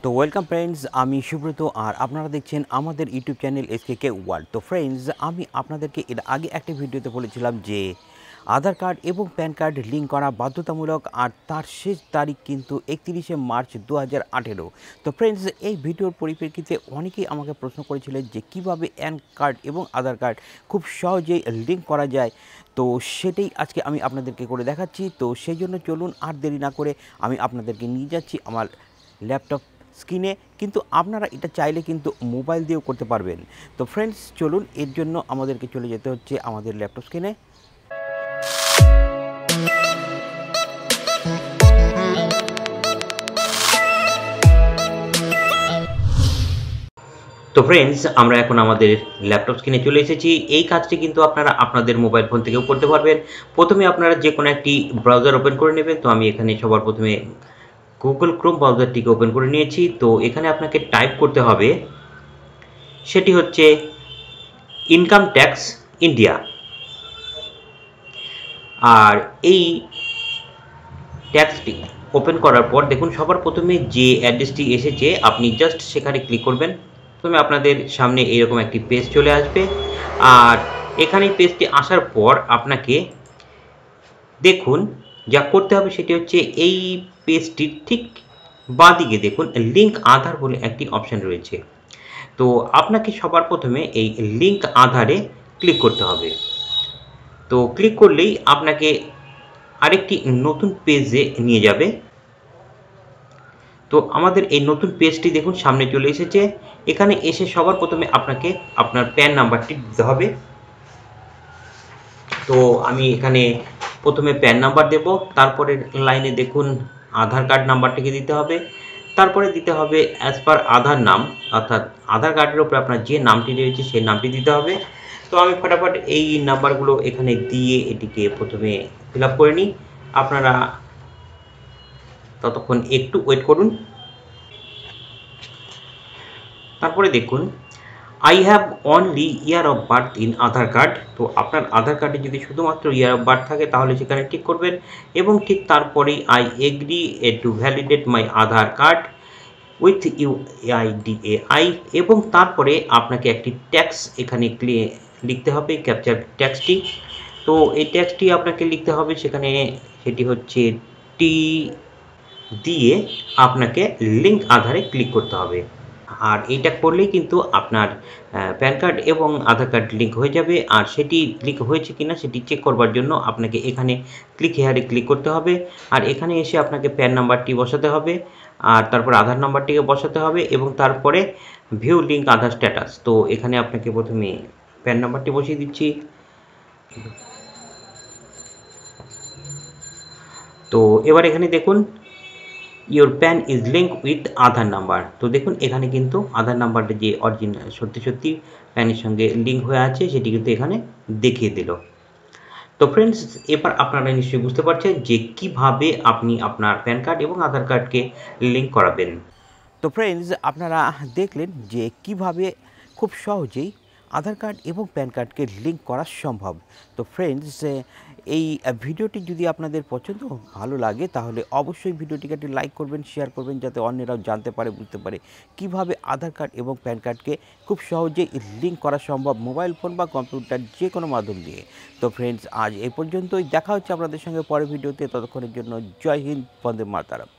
তো welcome friends, আমি সুব্রত আর আপনারা দেখছেন আমাদের ইউটিউব চ্যানেল এসকে ওয়ার্ল্ড। তো ফ্রেন্ডস, আমি আপনাদেরকে এর আগে একটা ভিডিওতে বলেছিলাম যে আধার কার্ড এবং প্যান কার্ড লিঙ্ক করা বাধ্যতামূলক, আর তার শেষ তারিখ কিন্তু 31শে মার্চ 2018। তো ফ্রেন্ডস, এই ভিডিওর পরিপ্রেক্ষিতে অনেকেই আমাকে প্রশ্ন করেছিলেন যে কিভাবে প্যান কার্ড এবং আধার কার্ড খুব সহজেই লিঙ্ক করা যায়। তো সেটাই আজকে আমি আপনাদেরকে করে দেখাচ্ছি। তো সেই জন্য চলুন আর দেরি না করে আমি আপনাদেরকে নিয়ে যাচ্ছি আমার ল্যাপটপ স্ক্রিনে, কিন্তু আপনারা এটা চাইলে কিন্তু মোবাইল দিয়েও করতে পারবেন। তো ফ্রেন্ডস, চলুন এর জন্য আমাদেরকে চলে যেতে হচ্ছে আমাদের ল্যাপটপ স্ক্রিনে। তো ফ্রেন্ডস, আমরা এখন আমাদের ল্যাপটপ স্ক্রিনে চলে এসেছি। এই কাজটি কিন্তু আপনারা আপনাদের মোবাইল ফোন থেকেও করতে পারবেন। প্রথমে আপনারা যে কোনো একটি ব্রাউজার ওপেন করে নেবেন। তো আমি এখানে সবার প্রথমে গুগল ক্রোম ব্রাউজারটিকে ওপেন করে নিয়েছি। তো এখানে আপনাকে টাইপ করতে হবে, সেটি হচ্ছে ইনকাম ট্যাক্স ইন্ডিয়া। আর এই ট্যাক্সটি ওপেন করার পর দেখুন সবার প্রথমে যে অ্যাড্রেসটি এসেছে আপনি জাস্ট সেখানে ক্লিক করবেন। প্রথমে আপনাদের সামনে এরকম একটি পেজ চলে আসবে, আর এখানে পেজটি আসার পর আপনাকে দেখুন যা করতে হবে সেটি হচ্ছে এই পেজটির ঠিক বাঁদিকে দেখুন লিঙ্ক আধার বলে একটি অপশান রয়েছে। তো আপনাকে সবার প্রথমে এই লিঙ্ক আধারে ক্লিক করতে হবে। তো ক্লিক করলেই আপনাকে আরেকটি নতুন পেজে নিয়ে যাবে। তো আমাদের এই নতুন পেজটি দেখুন সামনে চলে এসেছে। এখানে এসে সবার প্রথমে আপনাকে আপনার প্যান নাম্বারটি দিতে হবে। তো আমি এখানে প্রথমে প্যান নাম্বার দেব, তারপরে লাইনে দেখুন আধার কার্ড নাম্বারটিকে দিতে হবে, তারপরে দিতে হবে অ্যাজ পার আধার নাম, অর্থাৎ আধার কার্ডের উপরে আপনার যে নামটি রয়েছে সেই নামটি দিতে হবে। তো আমি ফটাফট এই নাম্বারগুলো এখানে দিয়ে এটিকে প্রথমে ফিল আপ করে নিই। আপনারা ততক্ষণ একটু ওয়েট করুন। তারপরে দেখুন I have only year of birth in Aadhaar card. তো আপনার আধার কার্ডে যদি শুধুমাত্র ইয়ার অফ বার্থ থাকে তাহলে সেখানে ঠিক করবেন, এবং ঠিক তারপরেই I agree to validate my Aadhaar card with UIDAI, এবং তারপরে আপনাকে একটি ট্যাক্স এখানে লিখতে হবে, ক্যাপচার ট্যাক্সটি। তো এই ট্যাক্সটি আপনাকে লিখতে হবে সেখানে, সেটি হচ্ছে টি দিয়ে আপনাকে লিঙ্ক আধারে ক্লিক করতে হবে। আর এইটা করলেই কিন্তু আপনার প্যান কার্ড এবং আধার কার্ড লিঙ্ক হয়ে যাবে। আর সেটি লিঙ্ক হয়েছে কিনা সেটি চেক করবার জন্য আপনাকে এখানে ক্লিক হেয়ারে ক্লিক করতে হবে, আর এখানে এসে আপনাকে প্যান নাম্বারটি বসাতে হবে, আর তারপর আধার নাম্বারটিকে বসাতে হবে, এবং তারপরে ভিউ লিঙ্ক আধার স্ট্যাটাস। তো এখানে আপনাকে প্রথমে প্যান নাম্বারটি বসিয়ে দিচ্ছি। তো এবার এখানে দেখুন your pen is link with Aadhaar number. তো দেখুন এখানে কিন্তু আধার নাম্বারটা যে অরিজিনাল সত্যি প্যানের সঙ্গে লিঙ্ক হয়ে আছে সেটি কিন্তু এখানে দেখিয়ে দিল। তো ফ্রেন্ডস, এবার আপনারা নিশ্চয়ই বুঝতে পারছেন যে কিভাবে আপনি আপনার প্যান কার্ড এবং আধার কার্ডকে লিঙ্ক করাবেন। তো ফ্রেন্ডস, আপনারা দেখলেন যে কিভাবে খুব সহজেই আধার কার্ড এবং প্যান কার্ডকে লিঙ্ক করা সম্ভব। তো ফ্রেন্ডস, এই ভিডিওটি যদি আপনাদের পছন্দ ভালো লাগে তাহলে অবশ্যই ভিডিওটিকে একটি লাইক করবেন, শেয়ার করবেন, যাতে অন্যরাও জানতে পারে, বুঝতে পারে কিভাবে আধার কার্ড এবং প্যান কার্ডকে খুব সহজেই লিঙ্ক করা সম্ভব মোবাইল ফোন বা কম্পিউটার যে কোনো মাধ্যম দিয়ে। তো ফ্রেন্ডস, আজ এই পর্যন্তই। দেখা হচ্ছে আপনাদের সঙ্গে পরের ভিডিওতে। ততক্ষণের জন্য জয় হিন্দ, বন্দে মাতরম।